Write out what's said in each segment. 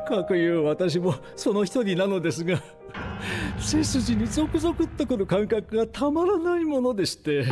かくいう私もその一人なのですが、背筋にゾクゾクっとくる感覚がたまらないものでして。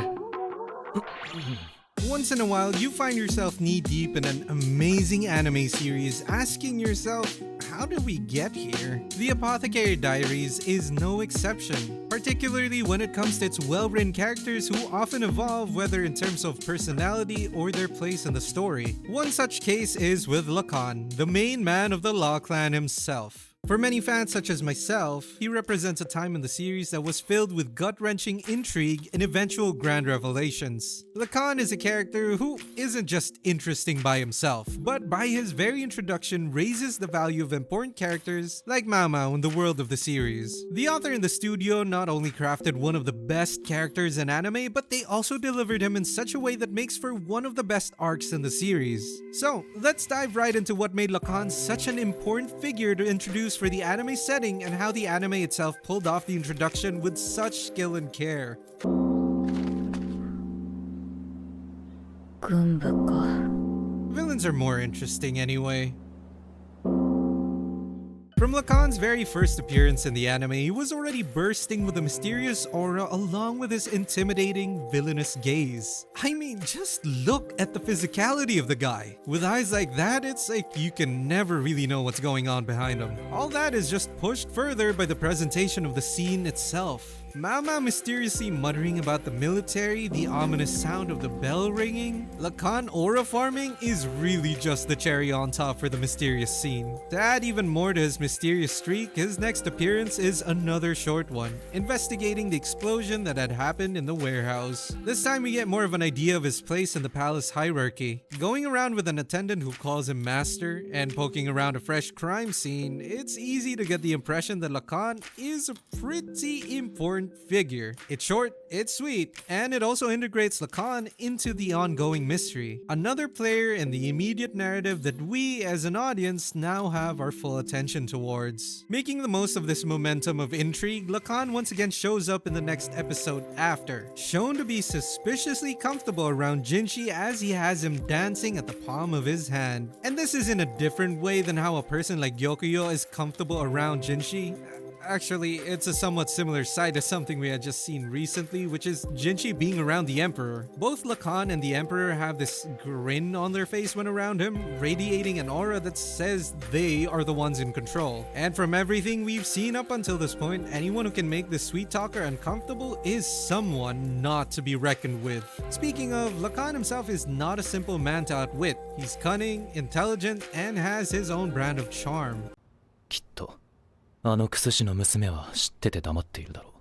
Once in a while, you find yourself knee-deep in an amazing anime series, asking yourself, how did we get here? The Apothecary Diaries is no exception, particularly when it comes to its well-written characters who often evolve, whether in terms of personality or their place in the story. One such case is with Lacan, the main man of the Law Clan himself. For many fans such as myself, he represents a time in the series that was filled with gut-wrenching intrigue and eventual grand revelations. Lacan is a character who isn't just interesting by himself, but by his very introduction raises the value of important characters like Maomao in the world of the series. The author and the studio not only crafted one of the best characters in anime, but they also delivered him in such a way that makes for one of the best arcs in the series. So, let's dive right into what made Lacan such an important figure to introduce for the anime setting and how the anime itself pulled off the introduction with such skill and care. Villains are more interesting anyway. From Lacan's very first appearance in the anime, he was already bursting with a mysterious aura along with his intimidating, villainous gaze. I mean, just look at the physicality of the guy. With eyes like that, it's like you can never really know what's going on behind him. All that is just pushed further by the presentation of the scene itself. Maomao mysteriously muttering about the military, the ominous sound of the bell ringing. Lacan aura farming is really just the cherry on top for the mysterious scene. To add even more to his mysterious streak, his next appearance is another short one, investigating the explosion that had happened in the warehouse. This time we get more of an idea of his place in the palace hierarchy. Going around with an attendant who calls him master and poking around a fresh crime scene, it's easy to get the impression that Lacan is a pretty important figure. It's short, it's sweet, and it also integrates Lacan into the ongoing mystery. Another player in the immediate narrative that we as an audience now have our full attention towards. Making the most of this momentum of intrigue, Lacan once again shows up in the next episode after, shown to be suspiciously comfortable around Jinshi as he has him dancing at the palm of his hand. And this is in a different way than how a person like Gyokuyo is comfortable around Jinshi. Actually, it's a somewhat similar side to something we had just seen recently, which is Jinshi being around the Emperor. Both Lacan and the Emperor have this grin on their face when around him, radiating an aura that says they are the ones in control. And from everything we've seen up until this point, anyone who can make this sweet talker uncomfortable is someone not to be reckoned with. Speaking of, Lacan himself is not a simple man to outwit. He's cunning, intelligent, and has his own brand of charm. きっとあのクス氏の娘は知ってて黙っているだろう。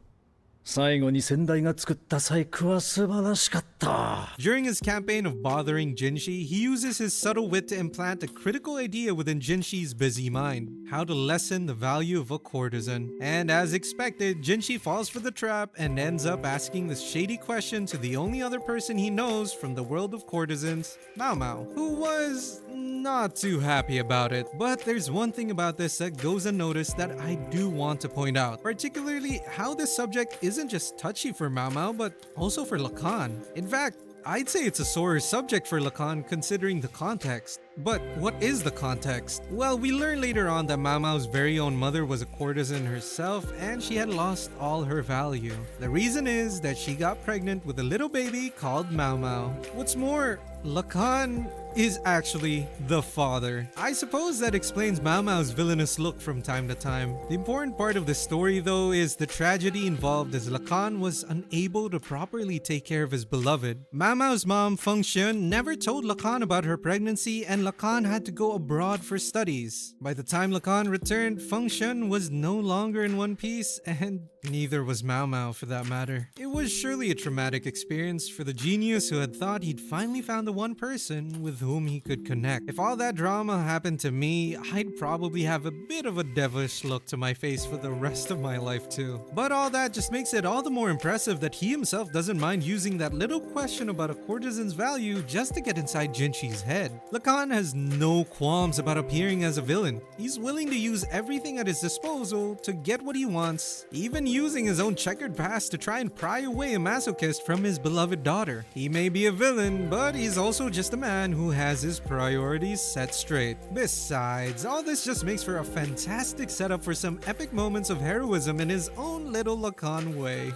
最後に先代が作った細工は素晴らしかった。 During his campaign of bothering Jinshi, he uses his subtle wit to implant a critical idea within Jinshi's busy mind: how to lessen the value of a courtesan. And as expected, Jinshi falls for the trap and ends up asking this shady question to the only other person he knows from the world of courtesans, Maomao, who was not too happy about it. But there's one thing about this that goes unnoticed that I do want to point out, particularly how this subject isn't just touchy for Maomao, but also for Lacan. In fact, I'd say it's a sore subject for Lacan considering the context. But what is the context? Well, we learn later on that Maomao's very own mother was a courtesan herself and she had lost all her value. The reason is that she got pregnant with a little baby called Maomao. What's more, Lacan is actually the father. I suppose that explains Maomao's villainous look from time to time. The important part of the story though is the tragedy involved as Lacan was unable to properly take care of his beloved. Maomao's mom, Feng Xun, never told Lacan about her pregnancy and Lacan had to go abroad for studies. By the time Lacan returned, Feng Xun was no longer in one piece and neither was Maomao for that matter. It was surely a traumatic experience for the genius who had thought he'd finally found the one person with whom he could connect. If all that drama happened to me, I'd probably have a bit of a devilish look to my face for the rest of my life too. But all that just makes it all the more impressive that he himself doesn't mind using that little question about a courtesan's value just to get inside Jinshi's head. Lacan has no qualms about appearing as a villain. He's willing to use everything at his disposal to get what he wants, even using his own checkered past to try and pry away a masochist from his beloved daughter. He may be a villain, but he's also just a man who has his priorities set straight. Besides, all this just makes for a fantastic setup for some epic moments of heroism in his own little Lacan way.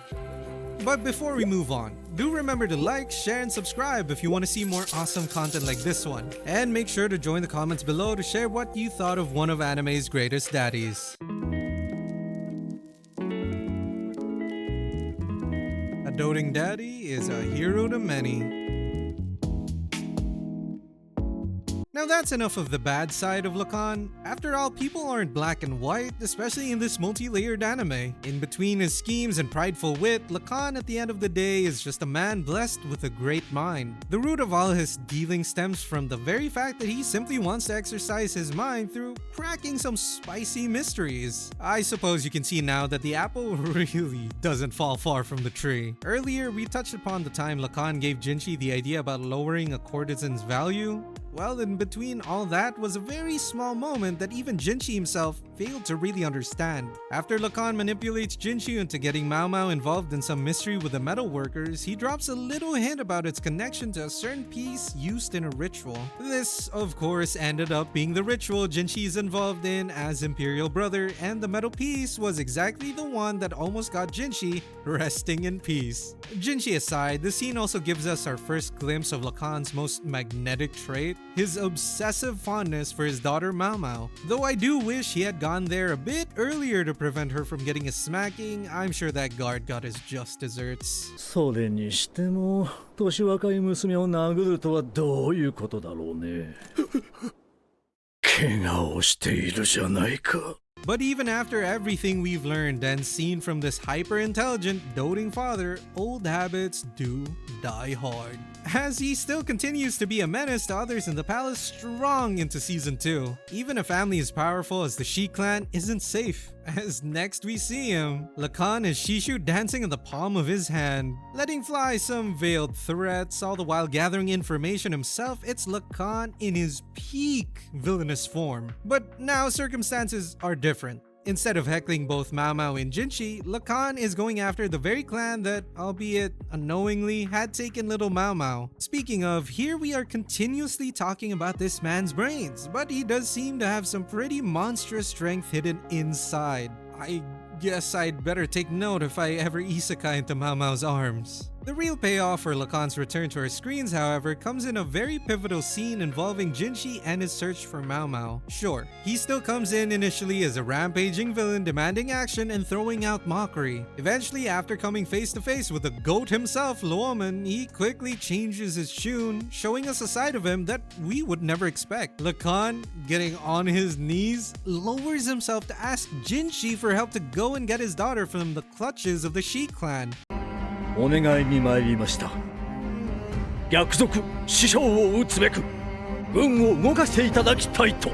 But before we move on, do remember to like, share, and subscribe if you want to see more awesome content like this one. And make sure to join the comments below to share what you thought of one of anime's greatest daddies. A doting daddy is a hero to many. Now that's enough of the bad side of Lacan. After all, people aren't black and white, especially in this multi-layered anime. In between his schemes and prideful wit, Lacan at the end of the day is just a man blessed with a great mind. The root of all his dealing stems from the very fact that he simply wants to exercise his mind through cracking some spicy mysteries. I suppose you can see now that the apple really doesn't fall far from the tree. Earlier, we touched upon the time Lacan gave Jinshi the idea about lowering a courtesan's value. Well, in between all that was a very small moment that even Jinshi himself failed to really understand. After Lacan manipulates Jinshi into getting Maomao involved in some mystery with the metal workers, he drops a little hint about its connection to a certain piece used in a ritual. This, of course, ended up being the ritual Jinshi is involved in as Imperial Brother, and the metal piece was exactly the one that almost got Jinshi resting in peace. Jinshi aside, the scene also gives us our first glimpse of Lacan's most magnetic trait, his obsessive fondness for his daughter Maomao. Though I do wish he had gone there a bit earlier to prevent her from getting a smacking, I'm sure that guard got his just desserts. それにしても年若い娘を殴るとはどういうことだろうね。怪我をしているじゃないか。 But even after everything we've learned and seen from this hyper-intelligent, doting father, old habits do die hard. As he still continues to be a menace to others in the palace strong into season 2. Even a family as powerful as the Shi clan isn't safe, as next we see him, Lacan is Shishu dancing in the palm of his hand, letting fly some veiled threats, all the while gathering information himself. It's Lacan in his peak villainous form. But now circumstances are different. Instead of heckling both Maomao and Jinshi, Lacan is going after the very clan that, albeit unknowingly, had taken little Maomao. Speaking of, here we are continuously talking about this man's brains, but he does seem to have some pretty monstrous strength hidden inside. I guess I'd better take note if I ever isekai into Maomao's arms. The real payoff for Lacan's return to our screens, however, comes in a very pivotal scene involving Jinshi and his search for Maomao. Sure, he still comes in initially as a rampaging villain demanding action and throwing out mockery. Eventually, after coming face to face with the GOAT himself, Luomen, he quickly changes his tune, showing us a side of him that we would never expect. Lacan, getting on his knees, lowers himself to ask Jinshi for help to go and get his daughter from the clutches of the Shi clan. お願いに参りました。逆賊師匠を討つべく軍を動かしていただきたいと。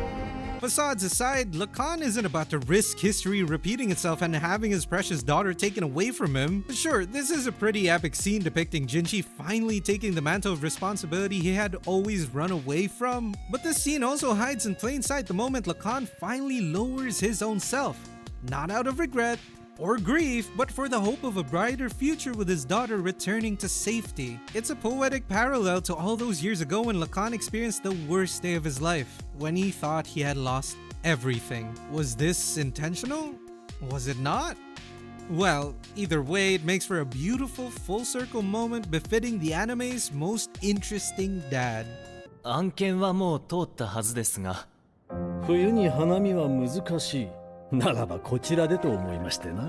Facades aside, Lacan isn't about to risk history repeating itself and having his precious daughter taken away from him. Sure, this is a pretty epic scene depicting Jinshi finally taking the mantle of responsibility he had always run away from. But this scene also hides in plain sight the moment Lacan finally lowers his own self. Not out of regret or grief, but for the hope of a brighter future with his daughter returning to safety. It's a poetic parallel to all those years ago when Lacan experienced the worst day of his life, when he thought he had lost everything. Was this intentional? Was it not? Well, either way, it makes for a beautiful full circle moment befitting the anime's most interesting dad. 案件はもう通ったはずですが。冬に花見は難しい。ならばこちらでと思いましてな。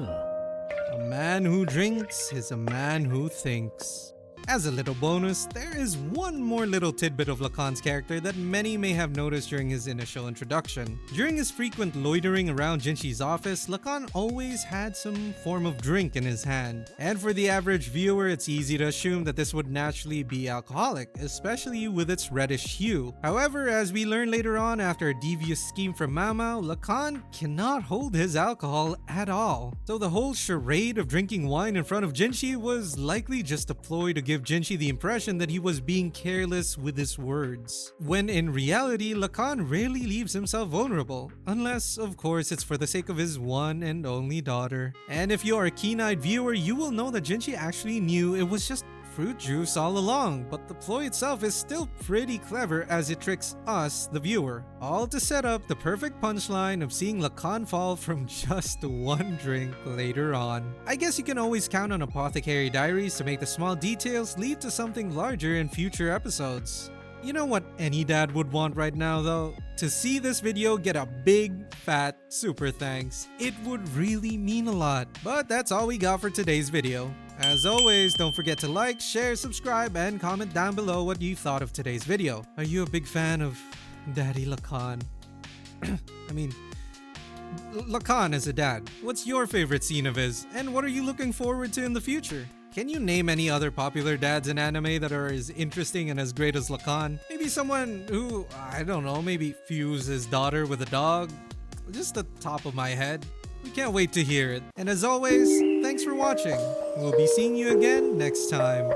A man who drinks is a man who thinks. As a little bonus, there is one more little tidbit of Lacan's character that many may have noticed during his initial introduction. During his frequent loitering around Jinshi's office, Lacan always had some form of drink in his hand. And for the average viewer, it's easy to assume that this would naturally be alcoholic, especially with its reddish hue. However, as we learn later on after a devious scheme from Maomao, Lacan cannot hold his alcohol at all. So the whole charade of drinking wine in front of Jinshi was likely just a ploy to give give Jinshi the impression that he was being careless with his words, when in reality, Lacan rarely leaves himself vulnerable, unless, of course, it's for the sake of his one and only daughter. And if you are a keen-eyed viewer, you will know that Jinshi actually knew it was just fruit juice all along, but the ploy itself is still pretty clever as it tricks us, the viewer, all to set up the perfect punchline of seeing Lacan fall from just one drink later on. I guess you can always count on Apothecary Diaries to make the small details lead to something larger in future episodes. You know what any dad would want right now though? To see this video get a big, fat, super thanks. It would really mean a lot. But that's all we got for today's video. As always, don't forget to like, share, subscribe, and comment down below what you thought of today's video. Are you a big fan of Daddy Lacan? I mean, Lacan as a dad. What's your favorite scene of his? And what are you looking forward to in the future? Can you name any other popular dads in anime that are as interesting and as great as Lacan? Maybe someone who, I don't know, maybe fuse his daughter with a dog? Just the top of my head. We can't wait to hear it. And as always, thanks for watching. We'll be seeing you again next time.